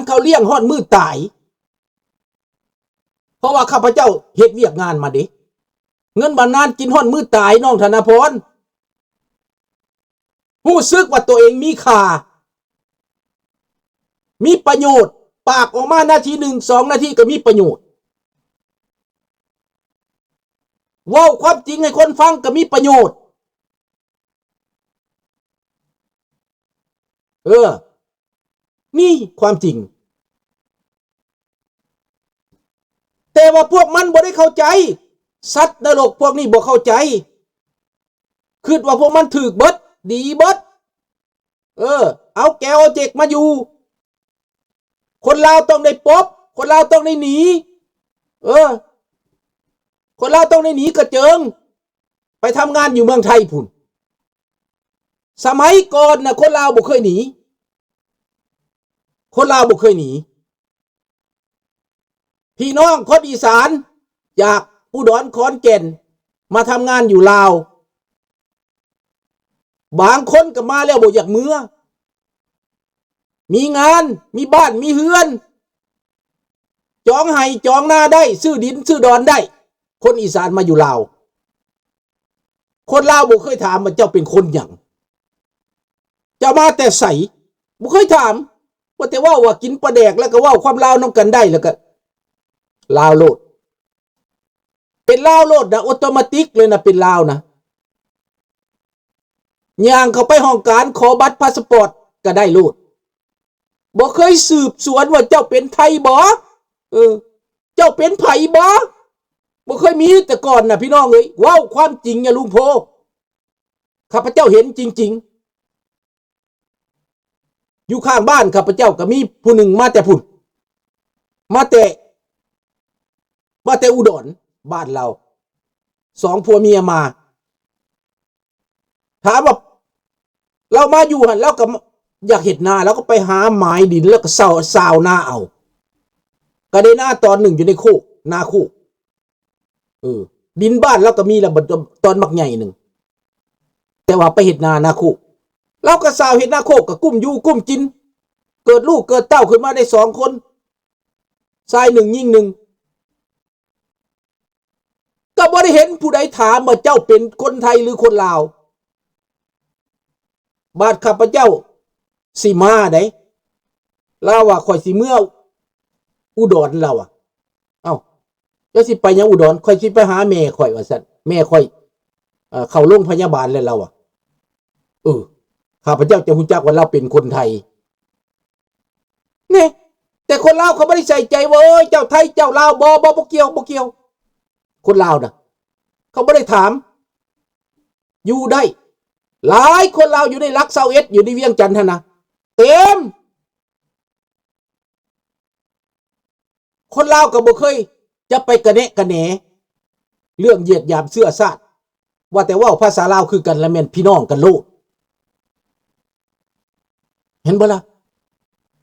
เขาเลี้ยงฮอดมือตายเพราะว่าข้าพเจ้าเฮ็ดเวียกงานมาดิเงินบำนาญกินฮอดมือตายน้องธนพรรู้สึกว่าตัวเองมีค่ามีประโยชน์ปากออกมานาที1 2นาทีก็มีประโยชน์เว้าความจริงให้คนฟังก็มีประโยชน์นี่ความจริงแต่ว่าพวกมันบ่ได้เข้าใจสัตว์นรกพวกนี้บ่เข้าใจคิดว่าพวกมันถูกเบิดดีเบิดเอาแก้วเอาเจกมาอยู่คนลาวต้องได้ปบคนลาวต้องได้หนีคนลาวต้องได้หนีกระเจิงไปทำงานอยู่เมืองไทยพุ่นสมัยก่อนนะคนลาวบ่เคยหนีคนลาวบ่เคยหนีพี่น้องคนอีสานจากอุดรขอนแก่นมาทำงานอยู่ลาวบางคนก็มาแล้วบ่อยากเมื่อมีงานมีบ้านมีเฮือนจองไห่จองนาได้ซื้อดินซื้อดอนได้คนอีสานมาอยู่ลาวคนลาวบ่เคยถามว่าเจ้าเป็นคนหยังเจ้ามาแต่ใสบ่เคยถามว่าแต่ว่ากินปลาแดกแล้วก็ว่าความลาวน้ำกันได้แล้วก็ลาวโลดเป็นลาวโลดนะออโตเมติกเลยนะเป็นลาวนะย่างเข้าไปห้องการขอบัตรพาสปอร์ตก็ได้โลดบ่เคยสืบสวนว่าเจ้าเป็นไทยบ่เจ้าเป็นไผบ่เคยมีแต่ก่อนนะพี่น้องเอ้ยว้าวความจริงอย่าลุงโพข้าพเจ้าเห็นจริงๆอยู่ข้างบ้านข้าพเจ้าก็มีผู้หนึ่งมาแต่พุ่นมาแต่อุดรบ้านเรา2ผัวเมียมาถามว่าเรามาอยู่หั่นแล้วก็อยากเฮ็ดนาแล้วก็ไปหาไม้ดินแล้วก็ซาวนาเอาก็ได้นาตอนหนึ่งอยู่ในโคกนาโคกดินบ้านแล้วก็มีแล้วตอนมักใหญ่หนึ่งแต่ว่าไปเฮ็ดนาโคกเราก็ซาวเฮ็ดนาโคกก็กุ้มอยู่กุ้มกินเกิดลูกเกิดเต้าขึ้นมาได้2คนชาย1หญิง1ก็บ่ได้เห็นผู้ใดถามว่าเจ้าเป็นคนไทยหรือคนลาวบาดข้าพเจ้าสิมาได้ลาวว่าข่อยสิเมื่ออุดรเราเอ้าแล้วสิไปยังอุดรข่อยสิไปหาแม่ข่อยว่าซั่นแม่ข่อยเข้าโรงพยาบาลแล้วเราข้าพเจ้าจะรู้จักว่าเราเป็นคนไทยนี่แต่คนลาวเขาบ่ได้ใส่ใจว่าเจ้าไทยเจ้าลาวบ่เกี่ยวคนลาวนะเขาไม่ได้ถามอยู่ได้หลายคนลาวอยู่ในลัก21อยู่ในเวียงจันทน์นะเต็มคนลาวก็บ่เคยจะไปกระแนะกระแหนเรื่องเหยียดหยามเสื้อชาติว่าแต่ว่าภาษาลาวคือกันละแม่นพี่น้องกันโลดเห็นบ่ล่ะ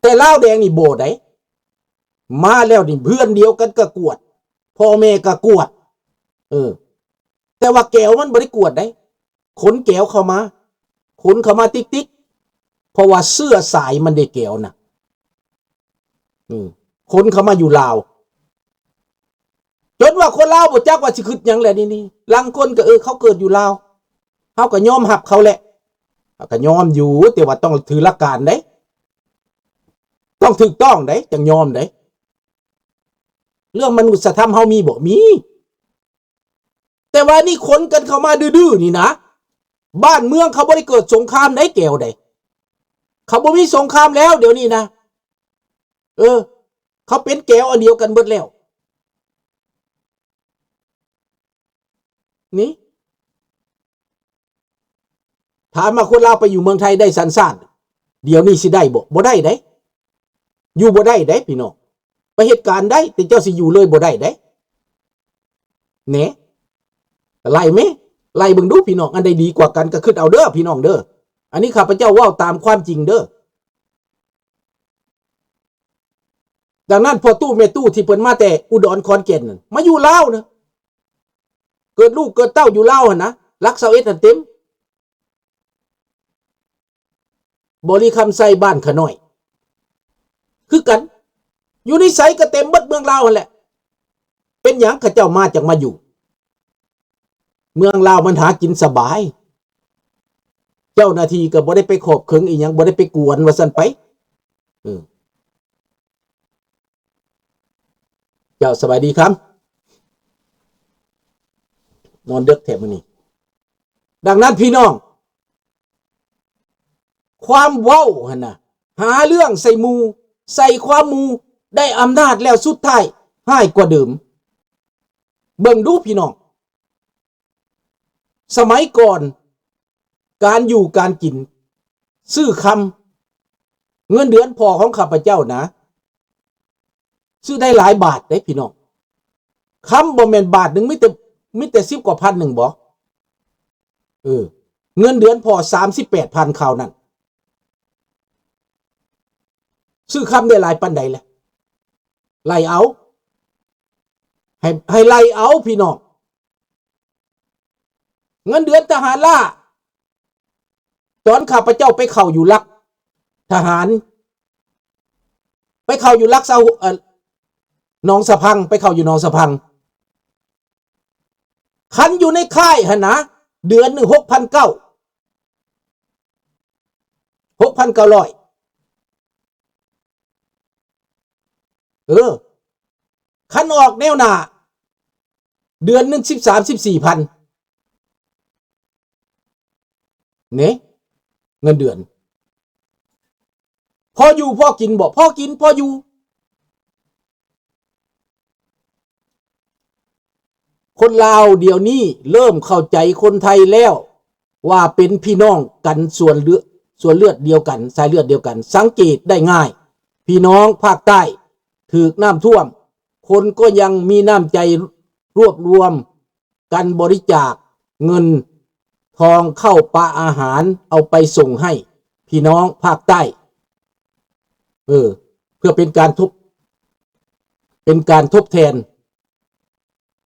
แต่ลาวแดงนี่โบได้มาแล้วนี่เพื่อนเดียวกันก็กวดพ่อแม่ก็กวดแต่ว่าแก้วมันบ่ได้กวดได้ขนแก้วเข้ามาติ๊กเพราะว่าเสื้อสายมันได้แก้วน่ะขนเข้ามาอยู่ลาวจนว่าคนลาวบ่จักว่าสิคิดหยังแหละนี่ลางคนก็เขาเกิดอยู่ลาวเฮาก็ยอมรับเขาแหละก็ยอมอยู่แต่ว่าต้องถือหลักการเด้ต้องถูกต้องเด้จังยอมเด้เรื่องมนุษยธรรมเฮามีบ่มีแต่ว่านี่คนกันเข้ามาดื้อๆนี่นะบ้านเมืองเขาบ่ได้เกิดสงครามได้แก้วได้เขาบ่มีสงครามแล้วเดี๋ยวนี้นะเขาเป็นแก้วอันเดียวกันเบิดแล้วนี่ถามมาคนลาวไปอยู่เมืองไทยได้สันซ่านเดี๋ยวนี้สิได้บ่ได้ได้อยู่บ่ได้ได้พี่น้องไปเหตุการณ์ได้แต่เจ้าสิอยู่เลยบ่ได้ได้แหน่ไล่ไหมไล่เบิ่งดูพี่น้องอันใดดีกว่ากันก็คิดเอาเด้อพี่น้องเด้ออันนี้ข้าพเจ้าเว้าตามความจริงเด้อดังนั้นพอตู้แม่ตู้ที่เพิ่นมาแต่อุดรขอนแก่นมาอยู่ลาวนะเกิดลูกเกิดเต้าอยู่ลาวหั่นนะรัก21นั่นเต็มบริคำไซบ้านขะน้อย คือกันอยู่ในไสก็เต็มเบิดเมืองลาวนั่นแหละเป็นหยังข้าเจ้ามาจากมาอยู่เมืองลาวมันหากินสบายเจ้าหน้าที่ก็บ่ได้ไปขอบเคิงอีหยังบ่ได้ไปกวนว่าซั่นไปเจ้าสบายดีครับนอนดึกแถมมื้อนี้ดังนั้นพี่น้องความเว้าหั่นน่ะหาเรื่องใส่หมู่ใส่ความหมู่ได้อำนาจแล้วสุดท้ายหายกว่าเดิมเบิ่งดูพี่น้องสมัยก่อนการอยู่การกินซื้อคำเงินเดือนพอของข้าพเจ้านะซื้อได้หลายบาทได้พี่น้องคำบ่แม่นบาทหนึ่งมิแต่10 กว่าพันหนึ่งบ่เงินเดือนพอ38,000คราวนั้นซื้อคำได้หลายปันใดแหละไล่เอาให้ไล่เอาพี่น้องเงินเดือนทหารล่าตอนข้าพเจ้าไปเข้าอยู่ลักทหารไปเข้าอยู่ลักหนองสะพังไปเข้าอยู่หนองสะพังคันอยู่ในค่ายหะนะเดือนหนึ่ง6,900คันออกแนวหน้าเดือนหนึ่ง13-14,000เนี่ยเงินเดือนพออยู่พอกินบ่พอกินพออยู่คนลาวเดี๋ยวนี้เริ่มเข้าใจคนไทยแล้วว่าเป็นพี่น้องกันส่วนเลือดเดียวกันสายเลือดเดียวกันสังเกตได้ง่ายพี่น้องภาคใต้ถูกน้ำท่วมคนก็ยังมีน้ำใจรวบรวมกันบริจาคเงินทองเข้าปลาอาหารเอาไปส่งให้พี่น้องภาคใต้เพื่อเป็นการทบแทน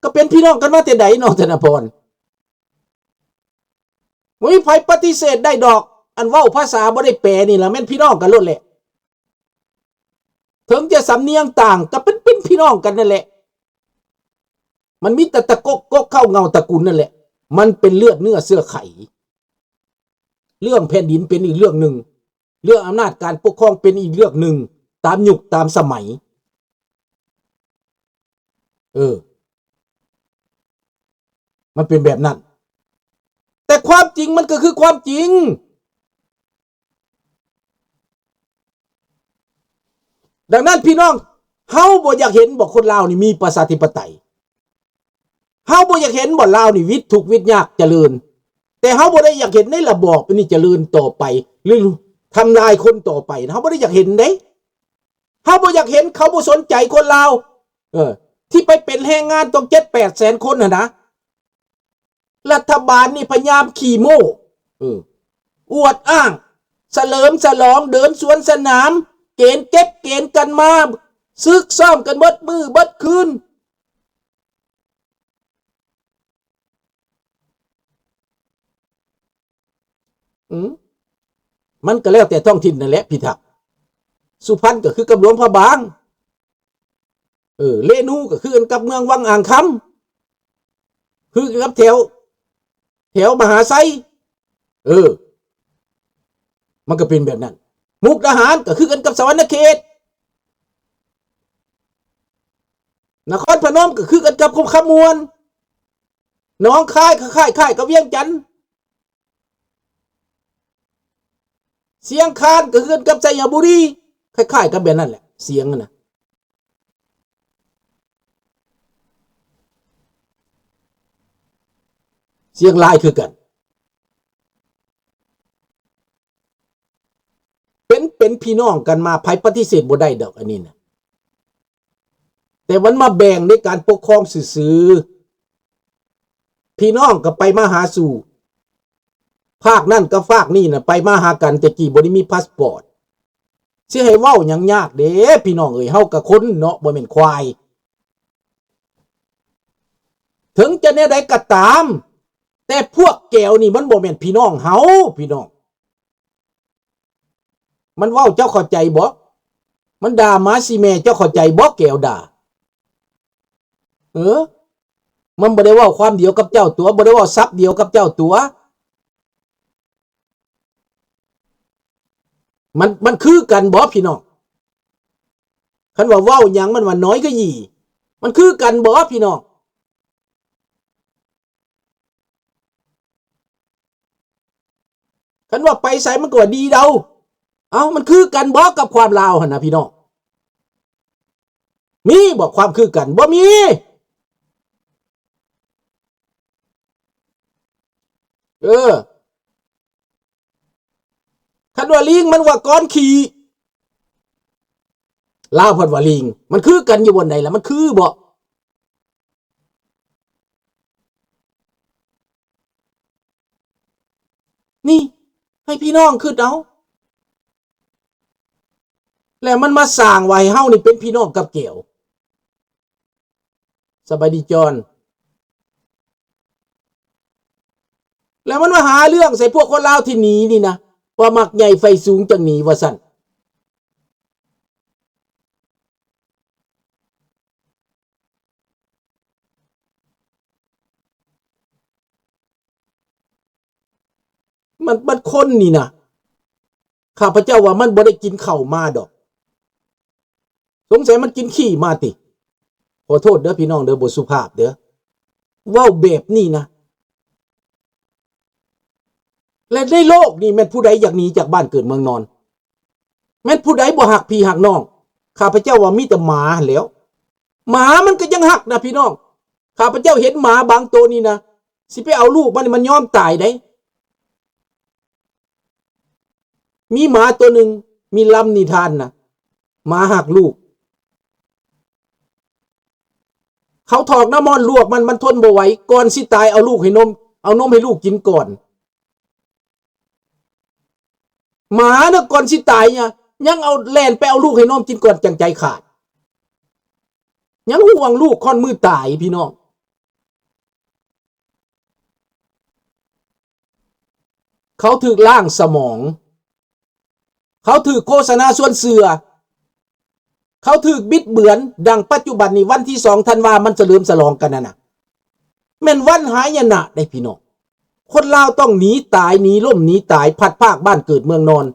ก็เป็นพี่น้องกันมาแต่ใดน้องธนพรไม่มีใครปฏิเสธได้ดอกอันเว้าภาษาบ่ได้แปลนี่ล่ะแม่นพี่น้องกันโลดแหละถึงจะสำเนียงต่างก็เป็นพี่น้องกันนั่นแหละมันมีแต่ตะกกเข้าเงาตระกูลนั่นแหละมันเป็นเลือดเนื้อเสื้อไขเรื่องแผ่นดินเป็นอีกเรื่องหนึ่งเรื่องอำนาจการปกครองเป็นอีกเรื่องหนึ่งตามยุคตามสมัยมันเป็นแบบนั้นแต่ความจริงมันก็คือความจริงดังนั้นพี่น้องเฮาบ่อยากเห็นบ่คนลาวนี่มีประชาธิปไตยเฮาบ่อยากเห็นบ่ลาวนี่วิตทุกข์วิตยากเจริญแต่เฮาบ่ได้อยากเห็นในระบอบนี่เจริญต่อไปหรือทำลายคนต่อไปเฮาบ่ได้อยากเห็นเด้เฮาบ่อยากเห็นเขาบ่สนใจคนลาวที่ไปเป็นแรงงานต้อง 7-8 แสนคนน่ะนะรัฐบาลนี่พยายามขี่โม้อวดอ้างเฉลิมฉลองเดินสวนสนามเกณฑ์เก็บเกณฑ์กันมาซึกซ้อมกันเบิดมือเบิดคืนมันก็แล้วแต่ท้องถิ่นนั่นแหละพี่ทักสุพรรณก็คือกับหลวงพระบางเลนูก็คือกันกับเมืองวังอ่างคำคือกับแถวมหาไซมันก็เป็นแบบนั้นมุกดาหารก็คือกันกับสวรรณเขตนครพนมก็คือกันกับขมวนหนองคายค่ายกับเวียงจันทน์เสียงคานก็คือกันกับชัยบุรีคล้ายๆกับแบบนั้นแหละเสียงนะเสียงลายคือกันเป็นพี่น้องกันมาไผปฏิเสธบ่ได้ดอกอันนี้นะแต่มันมาแบ่งในการปกครองซื่อพี่น้องก็ไปมาหาสู่ภาคนั่นก็ภาคนี่นะไปมาหากันแต่กี่บ่ได้มีพาสปอร์ตสิให้เว้าหยังยากเด้พี่น้องเอ้ยเฮาก็คนเนาะบ่แม่นควายถึงจะแนวใดก็ตามแต่พวกแก้วนี่มันบ่แม่นพี่น้องเฮาพี่น้องมันเว้าเจ้าเข้าใจบ่ มันด่าหมาสิแม่เจ้าเข้าใจบ่แก้วด่ามันบ่ได้เว้าความเดียวกับเจ้าตัวบ่ได้เว้าซับเดียวกับเจ้าตัวมันคือกันบ่พี่น้องคันว่าเว้าหยังมันว่าน้อยก็หยี่มันคือกันบ่พี่น้องคันว่าไปไสมันก็ว่าดีเดามันคือกันบ่กับความลาวหั่นน่ะพี่น้องมีบ่ความคือกันบ่มีคันว่าลิงมันว่าก้อนขี่ลาวเพิ่นว่าลิงมันคือกันอยู่บนใดล่ะมันคือบ่นี่ให้พี่น้องคิดเอาแล้วมันมาสร้างไว้เฮานี่เป็นพี่น้องกับแก้วสบายดีจอนแล้วมันมาหาเรื่องใส่พวกคนลาวที่หนีนี่นะว่ามักใหญ่ไฟสูงจังหนีว่าสั่นมันคนนี่นะข้าพเจ้าว่ามันบ่ได้กินข้าวมาดอกสงสัยมันกินขี้มาติขอโทษเด้อพี่น้องเด้อบ่สุภาพเด้อเว้าแบบนี้นะและในโลกนี่แม่นผู้ใดอยากหนีจากบ้านเกิดเมืองนอนแม่นผู้ใดบ่ฮักพี่ฮักน้องข้าพเจ้าว่ามีแต่หมาแหล้วหมามันก็ยังฮักนะพี่น้องข้าพเจ้าเห็นหมาบางตัวนี่นะสิไปเอาลูกมันยอมตายได้มีหมาตัวหนึ่งมีลำนิทานนะหมาหักลูกเขาถอกน้ำมันลวกมันทนบ่ไหวก่อนสิตายเอาลูกให้นมเอานมให้ลูกกินก่อนหมาเน่ะก่อนสิตายเนี่ยยังเอาแล่นไปเอาลูกให้นมกินก่อนจังใจขาดยังห่วงลูกค่อนมือตายพี่น้องเขาถูกล่างสมองเขาถูกโฆษณาส่วนเสือเขาถูกบิดเบือนดังปัจจุบันนี้วันที่2 ธันวามันเฉลิมฉลองกันน่ะแม่นวันหายนะได้พี่น้องคนลาวต้องหนีตายหนีล่มหนีตายพัดภาคบ้านเกิดเมืองนอน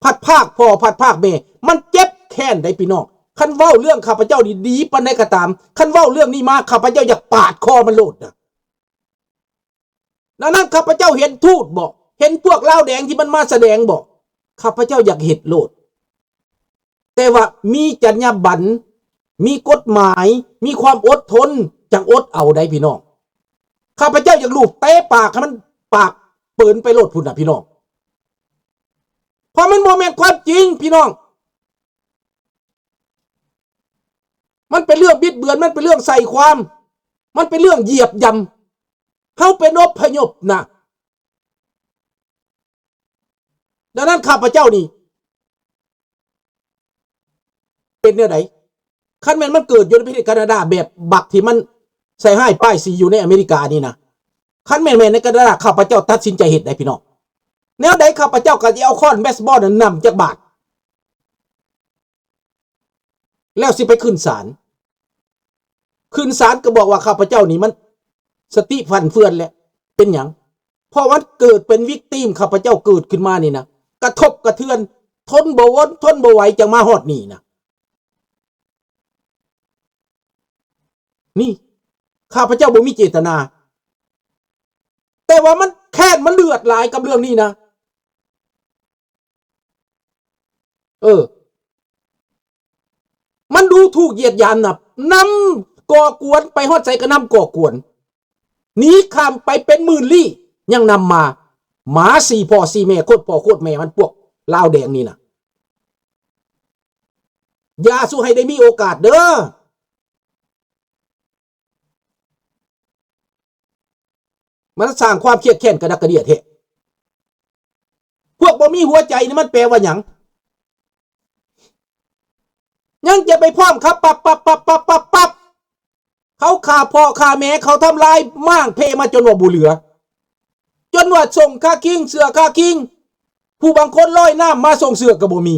พัดภาคพ่อพัดภาคแม่มันเจ็บแค้นได้พี่น้องคันเว้าเรื่องข้าพเจ้าดีๆปานใดก็ตามคันเว้าเรื่องนี้มาข้าพเจ้าอยากปาดคอมันโลดนะดังนั้นข้าพเจ้าเห็นทูตบอกเห็นพวกลาวแดงที่มันมาแสดงบอกข้าพเจ้าอยากเห็ดโลดแต่ว่ามีจรรยาบรรณมีกฎหมายมีความอดทนจังอดเอาได้พี่น้องข้าพเจ้าอยากลูบเตะปากให้มันปากเปิ่นไปโลดพุ่นน่ะพี่น้องเพราะมันโมเมนต์ความจริงพี่น้องมันเป็นเรื่องบิดเบือนมันเป็นเรื่องใส่ความมันเป็นเรื่องเหยียบย่ำเขาเป็นอพยพนะดังนั้นข้าพเจ้านี่เป็นเนี่ยไหนคันแม่นมันเกิดอยู่ในประเทศแคนาดาแบบบักที่มันใส่ให้ป้ายสีอยู่ในอเมริกานี่นะคันแม่นในแคนาดาข้าพเจ้าตัดสินใจเฮ็ดได้พี่น้องแนวใดข้าพเจ้าก็จะเอาค้อนเบสบอลนั้นนำจากบาทแล้วสิไปขึ้นศาลก็บอกว่าข้าพเจ้านี่มันสติฟันเฟือนแหละเป็นหยังเพราะว่าเกิดเป็นวิกติมข้าพเจ้าเกิดขึ้นมานี่นะกระทบกระเทือนทนบ่วนทนบ่ไหวจังมาฮอดนี่นะนี่ข้าพเจ้าบ่มีเจตนาแต่ว่ามันแค้นมันเลือดหลายกับเรื่องนี้นะมันดูถูกเหยียดหยามนะนำก่อกวนไปฮอดใส่ก็นำก่อกวนหนีข้ามไปเป็นหมื่นลี้ยังนำมาหมา4 พ่อ 4 แม่โคตรพ่อโคตรแม่มันพวกลาวแดงนี่นะอย่าสู้ให้ได้มีโอกาสเด้อมันสร้างความเครียดแค้นกระดักกระเดียดเถอะพวกบ่มีหัวใจนี่มันแปลว่าหยังยังจะไปพร้อมครับปับเขาฆ่าพ่อฆ่าแม่เขาทำลายม่างเพมาจนว่าบุเหลือจนว่าส่งค่าคิงเสือค่าคิงผู้บางคนลอยน้ำมาส่งเสือก็บ่มี